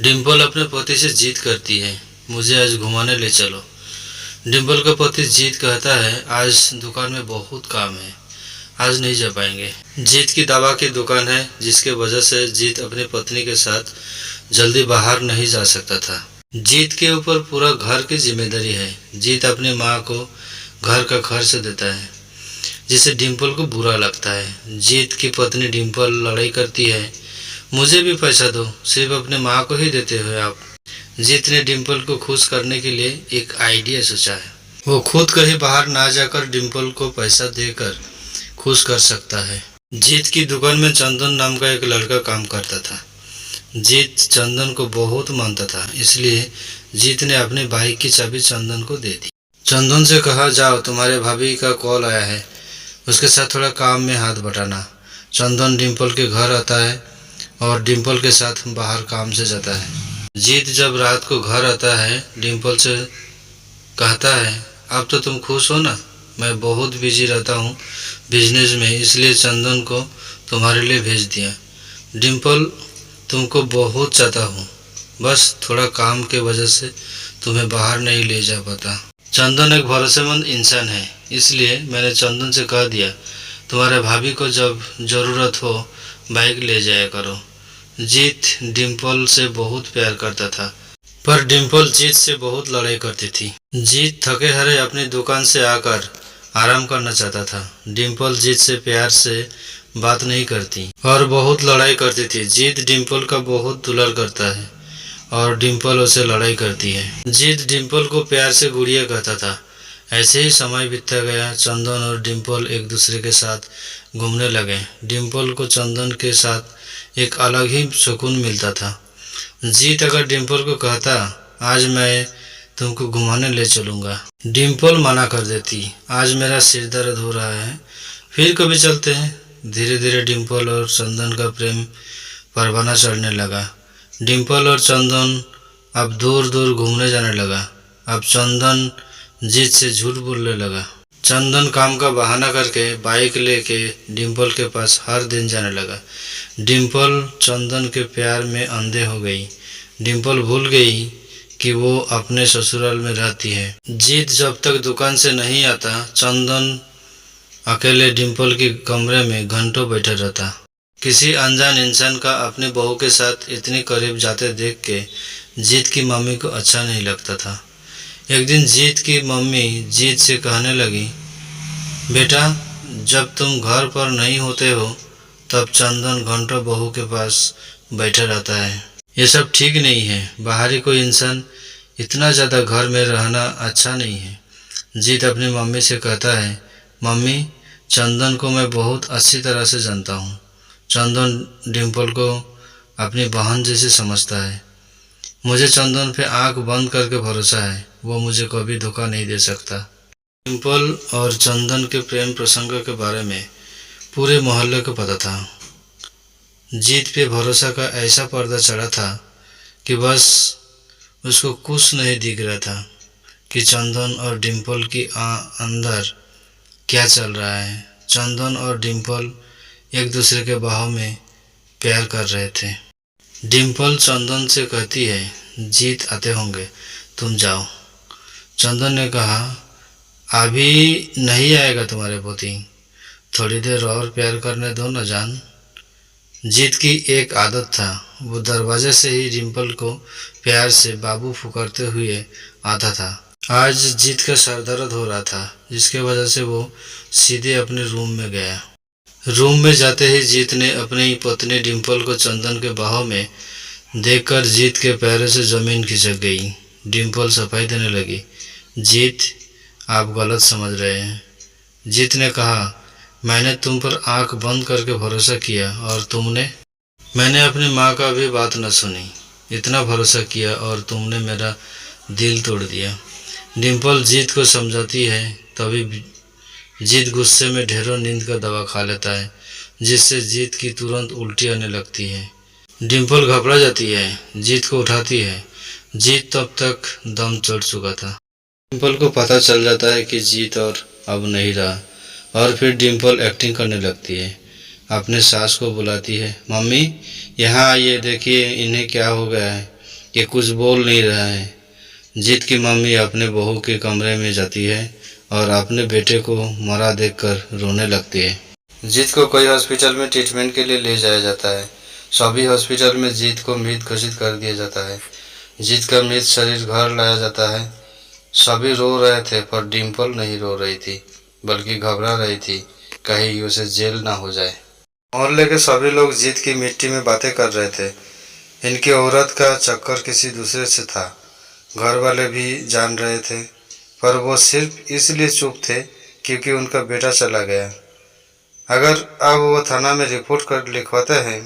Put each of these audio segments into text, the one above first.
डिम्पल अपने पति से जिद करती है, मुझे आज घुमाने ले चलो। डिम्पल का पति जीत कहता है, आज दुकान में बहुत काम है, आज नहीं जा पाएंगे। जीत की दवा की दुकान है, जिसके वजह से जीत अपनी पत्नी के साथ जल्दी बाहर नहीं जा सकता था। जीत के ऊपर पूरा घर की जिम्मेदारी है। जीत अपनी माँ को घर का खर्च देता है, जिसे डिम्पल को बुरा लगता है। जीत की पत्नी डिम्पल लड़ाई करती है, मुझे भी पैसा दो, सिर्फ अपने माँ को ही देते हुए आप। जीत ने डिम्पल को खुश करने के लिए एक आइडिया सोचा है। वो खुद कहीं बाहर ना जाकर डिम्पल को पैसा देकर खुश कर सकता है। जीत की दुकान में चंदन नाम का एक लड़का काम करता था। जीत चंदन को बहुत मानता था, इसलिए जीत ने अपनी बाइक की चाबी चंदन को दे दी। चंदन से कहा, जाओ, तुम्हारे भाभी का कॉल आया है, उसके साथ थोड़ा काम में हाथ बटाना। चंदन डिम्पल के घर आता है और डिम्पल के साथ बाहर काम से जाता है। जीत जब रात को घर आता है, डिम्पल से कहता है, अब तो तुम खुश हो ना? मैं बहुत बिजी रहता हूँ बिजनेस में, इसलिए चंदन को तुम्हारे लिए भेज दिया। डिम्पल, तुमको बहुत चाहता हूँ, बस थोड़ा काम के वजह से तुम्हें बाहर नहीं ले जा पाता। चंदन एक भरोसेमंद इंसान है, इसलिए मैंने चंदन से कह दिया, तुम्हारे भाभी को जब ज़रूरत हो बाइक ले जाया करो। जीत डिम्पल से बहुत प्यार करता था, पर डिम्पल जीत से बहुत लड़ाई करती थी। जीत थके हारे अपनी दुकान से आकर आराम करना चाहता था। डिम्पल जीत से प्यार से बात नहीं करती और बहुत लड़ाई करती थी। जीत डिम्पल का बहुत दुलार करता है और डिम्पल उसे लड़ाई करती है। जीत डिम्पल को प्यार से गुड़िया कहता था। ऐसे ही समय बीतता गया। चंदन और डिम्पल एक दूसरे के साथ घूमने लगे। डिम्पल को चंदन के साथ एक अलग ही सुकून मिलता था। जीत अगर डिम्पल को कहता, आज मैं तुमको घुमाने ले चलूँगा, डिम्पल मना कर देती, आज मेरा सिर दर्द हो रहा है, फिर कभी चलते हैं। धीरे धीरे डिम्पल और चंदन का प्रेम परवाना चढ़ने लगा। डिम्पल और चंदन अब दूर दूर घूमने जाने लगा। अब चंदन जीत से झूठ बोलने लगा। चंदन काम का बहाना करके बाइक लेके डिम्पल के पास हर दिन जाने लगा। डिम्पल चंदन के प्यार में अंधे हो गई। डिम्पल भूल गई कि वो अपने ससुराल में रहती है। जीत जब तक दुकान से नहीं आता, चंदन अकेले डिम्पल के कमरे में घंटों बैठा रहता। किसी अनजान इंसान का अपनी बहू के साथ इतनी करीब जाते देख के जीत की मम्मी को अच्छा नहीं लगता था। एक दिन जीत की मम्मी जीत से कहने लगी, बेटा, जब तुम घर पर नहीं होते हो तब चंदन घंटों बहू के पास बैठा रहता है। ये सब ठीक नहीं है। बाहरी कोई इंसान इतना ज़्यादा घर में रहना अच्छा नहीं है। जीत अपनी मम्मी से कहता है, मम्मी, चंदन को मैं बहुत अच्छी तरह से जानता हूँ। चंदन डिम्पल को अपनी बहन जैसे समझता है। मुझे चंदन पे आंख बंद करके भरोसा है, वो मुझे कभी धोखा नहीं दे सकता। डिम्पल और चंदन के प्रेम प्रसंग के बारे में पूरे मोहल्ले को पता था। जीत पे भरोसा का ऐसा पर्दा चढ़ा था कि बस उसको कुछ नहीं दिख रहा था कि चंदन और डिम्पल की अंदर क्या चल रहा है। चंदन और डिम्पल एक दूसरे के बाहों में प्यार कर रहे थे। डिम्पल चंदन से कहती है, जीत आते होंगे, तुम जाओ। चंदन ने कहा, अभी नहीं आएगा तुम्हारे पति, थोड़ी देर और प्यार करने दो न जान। जीत की एक आदत था, वो दरवाजे से ही डिम्पल को प्यार से बाबू पुकारते हुए आता था। आज जीत का सर दर्द हो रहा था, जिसके वजह से वो सीधे अपने रूम में गया। रूम में जाते ही जीत ने अपनी पत्नी डिम्पल को चंदन के बाहों में देखकर जीत के पैरों से जमीन खिसक गई। डिम्पल सफाई देने लगी। जीत, आप गलत समझ रहे हैं। जीत ने कहा, मैंने तुम पर आंख बंद करके भरोसा किया और तुमने? मैंने अपनी माँ का भी बात न सुनी, इतना भरोसा किया और तुमने मेरा दिल तोड़ दिया। डिम्पल जीत को समझाती है, तभी जीत गुस्से में ढेरों नींद का दवा खा लेता है, जिससे जीत की तुरंत उल्टी आने लगती है। डिम्पल घबरा जाती है, जीत को उठाती है। जीत तब तक दम चढ़ चुका था। डिम्पल को पता चल जाता है कि जीत और अब नहीं रहा और फिर डिम्पल एक्टिंग करने लगती है। अपने सास को बुलाती है, मम्मी यहाँ आइए, देखिए इन्हें क्या हो गया है। कि कुछ बोल नहीं रहा है। जीत की मम्मी अपने बहू के कमरे में जाती है और अपने बेटे को मरा देखकर रोने लगती है। जीत को कोई हॉस्पिटल में ट्रीटमेंट के लिए ले जाया जाता है। सभी हॉस्पिटल में जीत को मृत घोषित कर दिया जाता है। जीत का मृत शरीर घर लाया जाता है। सभी रो रहे थे पर डिम्पल नहीं रो रही थी, बल्कि घबरा रही थी कहीं उसे जेल ना हो जाए। मोहल्ले के सभी लोग जीत की मिट्टी में बातें कर रहे थे। इनकी औरत का चक्कर किसी दूसरे से था। घर वाले भी जान रहे थे, पर वो सिर्फ इसलिए चुप थे क्योंकि उनका बेटा चला गया। अगर अब वो थाना में रिपोर्ट कर लिखवाते हैं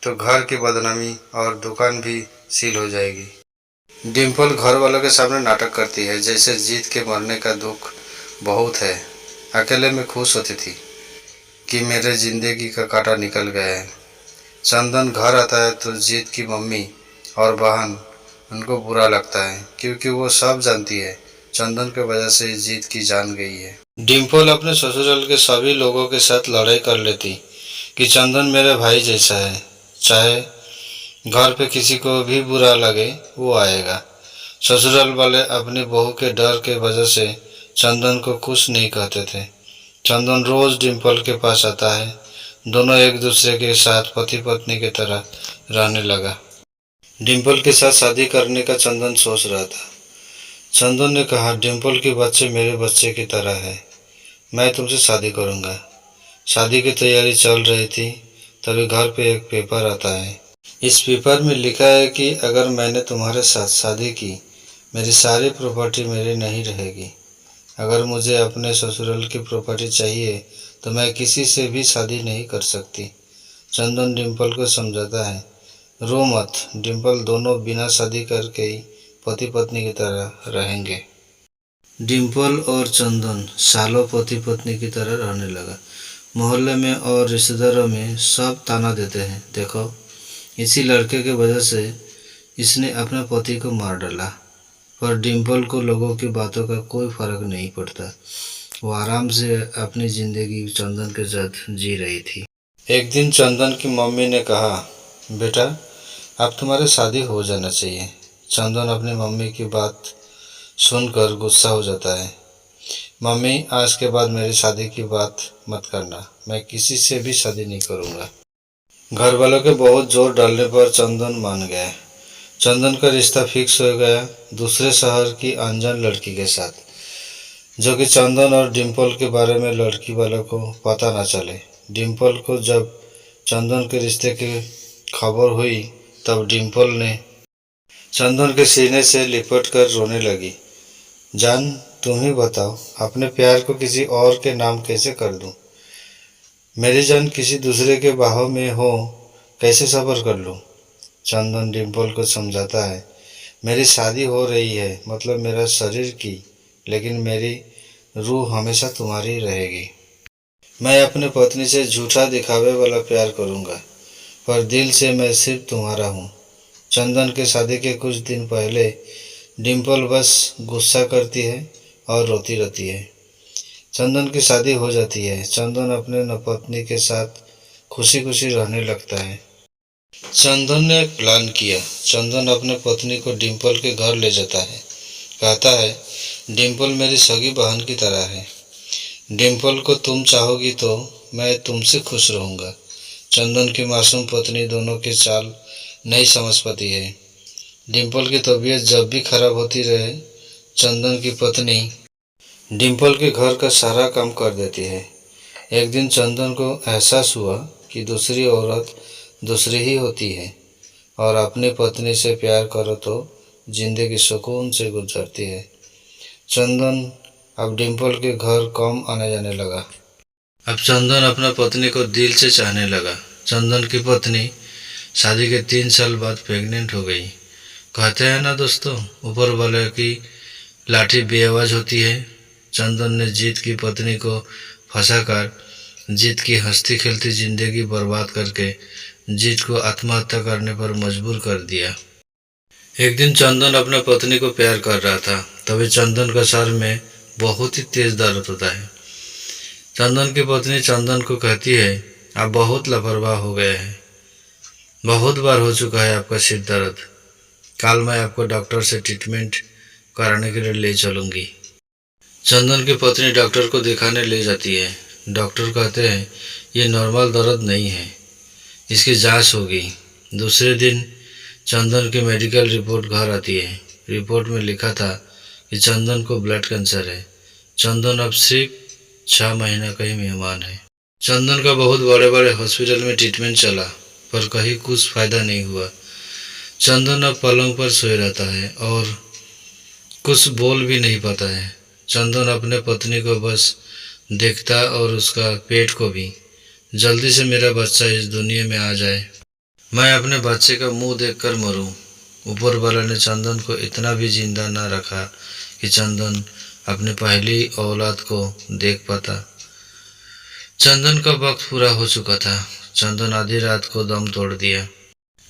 तो घर की बदनामी और दुकान भी सील हो जाएगी। डिम्पल घर वालों के सामने नाटक करती है जैसे जीत के मरने का दुख बहुत है। अकेले में खुश होती थी कि मेरे जिंदगी का कांटा निकल गया है। चंदन घर आता है तो जीत की मम्मी और बहन उनको बुरा लगता है क्योंकि वो सब जानती है चंदन के वजह से जीत की जान गई है। डिम्पल अपने ससुराल के सभी लोगों के साथ लड़ाई कर लेती कि चंदन मेरे भाई जैसा है, चाहे घर पे किसी को भी बुरा लगे वो आएगा। ससुराल वाले अपनी बहू के डर के वजह से चंदन को कुछ नहीं कहते थे। चंदन रोज डिम्पल के पास आता है। दोनों एक दूसरे के साथ पति पत्नी की तरह रहने लगा। डिम्पल के साथ शादी करने का चंदन सोच रहा था। चंदन ने कहा, डिम्पल के बच्चे मेरे बच्चे की तरह है, मैं तुमसे शादी करूंगा। शादी की तैयारी चल रही थी तभी घर पे एक पेपर आता है। इस पेपर में लिखा है कि अगर मैंने तुम्हारे साथ शादी की, मेरी सारी प्रॉपर्टी मेरी नहीं रहेगी। अगर मुझे अपने ससुराल की प्रॉपर्टी चाहिए तो मैं किसी से भी शादी नहीं कर सकती। चंदन डिम्पल को समझाता है, रो मत डिम्पल, दोनों बिना शादी करके ही पति पत्नी की तरह रहेंगे। डिम्पल और चंदन सालों पति पत्नी की तरह रहने लगा। मोहल्ले में और रिश्तेदारों में सब ताना देते हैं, देखो इसी लड़के के वजह से इसने अपने पति को मार डाला। पर डिम्पल को लोगों की बातों का कोई फर्क नहीं पड़ता। वो आराम से अपनी जिंदगी चंदन के साथ जी रही थी। एक दिन चंदन की मम्मी ने कहा, बेटा अब तुम्हारी शादी हो जाना चाहिए। चंदन अपनी मम्मी की बात सुनकर गुस्सा हो जाता है। मम्मी, आज के बाद मेरी शादी की बात मत करना, मैं किसी से भी शादी नहीं करूँगा। घर वालों के बहुत जोर डालने पर चंदन मान गया। चंदन का रिश्ता फिक्स हो गया दूसरे शहर की अनजान लड़की के साथ, जो कि चंदन और डिम्पल के बारे में लड़की वालों को पता न चले। डिम्पल को जब चंदन के रिश्ते की खबर हुई तब डिम्पल ने चंदन के सीने से लिपट कर रोने लगी। जान, तुम ही बताओ, अपने प्यार को किसी और के नाम कैसे कर दूं? मेरी जान किसी दूसरे के बाहों में हो, कैसे सब्र कर लूं? चंदन डिम्पल को समझाता है, मेरी शादी हो रही है मतलब मेरा शरीर की, लेकिन मेरी रूह हमेशा तुम्हारी रहेगी। मैं अपने पत्नी से झूठा दिखावे वाला प्यार करूंगा, पर दिल से मैं सिर्फ तुम्हारा हूँ। चंदन के शादी के कुछ दिन पहले डिम्पल बस गुस्सा करती है और रोती रहती है। चंदन की शादी हो जाती है। चंदन अपने पत्नी के साथ खुशी खुशी रहने लगता है। चंदन ने एक प्लान किया। चंदन अपने पत्नी को डिम्पल के घर ले जाता है। कहता है, डिम्पल मेरी सगी बहन की तरह है। डिम्पल को तुम चाहोगी तो मैं तुमसे खुश रहूँगा। चंदन की मासूम पत्नी दोनों के चाल नहीं समझ पाती है। डिम्पल की तबीयत जब भी खराब होती रहे, चंदन की पत्नी डिम्पल के घर का सारा काम कर देती है। एक दिन चंदन को एहसास हुआ कि दूसरी औरत दूसरी ही होती है और अपनी पत्नी से प्यार करो तो जिंदगी सुकून से गुजरती है। चंदन अब डिम्पल के घर कम आने जाने लगा। अब चंदन अपना पत्नी को दिल से चाहने लगा। चंदन की पत्नी शादी के 3 साल बाद प्रेग्नेंट हो गई। कहते हैं ना दोस्तों, ऊपर वाले की लाठी बेआवाज होती है। चंदन ने जीत की पत्नी को फंसाकर जीत की हंसती खेलती जिंदगी बर्बाद करके जीत को आत्महत्या करने पर मजबूर कर दिया। एक दिन चंदन अपने पत्नी को प्यार कर रहा था, तभी चंदन का सर में बहुत ही तेज दर्द होता है। चंदन की पत्नी चंदन को कहती है, आप बहुत लापरवाह हो गए हैं, बहुत बार हो चुका है आपका सिर दर्द, कल मैं आपको डॉक्टर से ट्रीटमेंट कराने के लिए ले चलूँगी। चंदन की पत्नी डॉक्टर को दिखाने ले जाती है। डॉक्टर कहते हैं ये नॉर्मल दर्द नहीं है, इसकी जांच होगी। दूसरे दिन चंदन की मेडिकल रिपोर्ट घर आती है। रिपोर्ट में लिखा था कि चंदन को ब्लड कैंसर है। चंदन अब सिर्फ 6 महीने का ही मेहमान है। चंदन का बहुत बड़े बड़े हॉस्पिटल में ट्रीटमेंट चला, पर कहीं कुछ फ़ायदा नहीं हुआ। चंदन अब पलंग पर सोए रहता है और कुछ बोल भी नहीं पाता है। चंदन अपने पत्नी को बस देखता और उसका पेट को भी। जल्दी से मेरा बच्चा इस दुनिया में आ जाए, मैं अपने बच्चे का मुंह देखकर मरूं। ऊपर वाला ने चंदन को इतना भी जिंदा न रखा कि चंदन अपनी पहली औलाद को देख पाता। चंदन का वक्त पूरा हो चुका था। चंदन आधी रात को दम तोड़ दिया।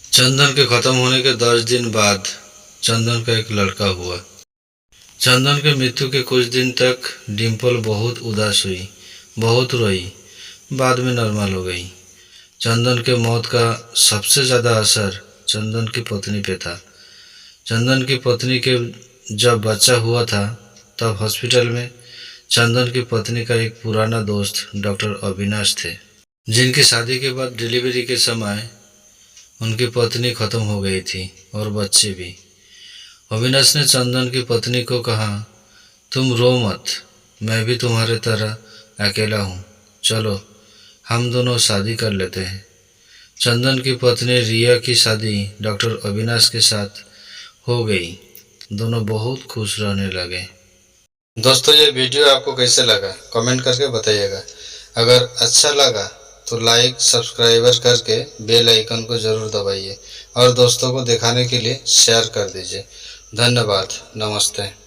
चंदन के खत्म होने के 10 दिन बाद चंदन का एक लड़का हुआ। चंदन के मृत्यु के कुछ दिन तक डिम्पल बहुत उदास हुई, बहुत रोई, बाद में नॉर्मल हो गई। चंदन के मौत का सबसे ज़्यादा असर चंदन की पत्नी पे था। चंदन की पत्नी के जब बच्चा हुआ था तब हॉस्पिटल में चंदन की पत्नी का एक पुराना दोस्त डॉक्टर अविनाश थे, जिनकी शादी के बाद डिलीवरी के समय उनकी पत्नी खत्म हो गई थी और बच्चे भी। अविनाश ने चंदन की पत्नी को कहा, तुम रो मत, मैं भी तुम्हारे तरह अकेला हूँ, चलो हम दोनों शादी कर लेते हैं। चंदन की पत्नी रिया की शादी डॉक्टर अविनाश के साथ हो गई। दोनों बहुत खुश रहने लगे। दोस्तों, ये वीडियो आपको कैसे लगा कमेंट करके बताइएगा। अगर अच्छा लगा तो लाइक सब्सक्राइबर करके बेल आइकन को ज़रूर दबाइए और दोस्तों को दिखाने के लिए शेयर कर दीजिए। धन्यवाद। नमस्ते।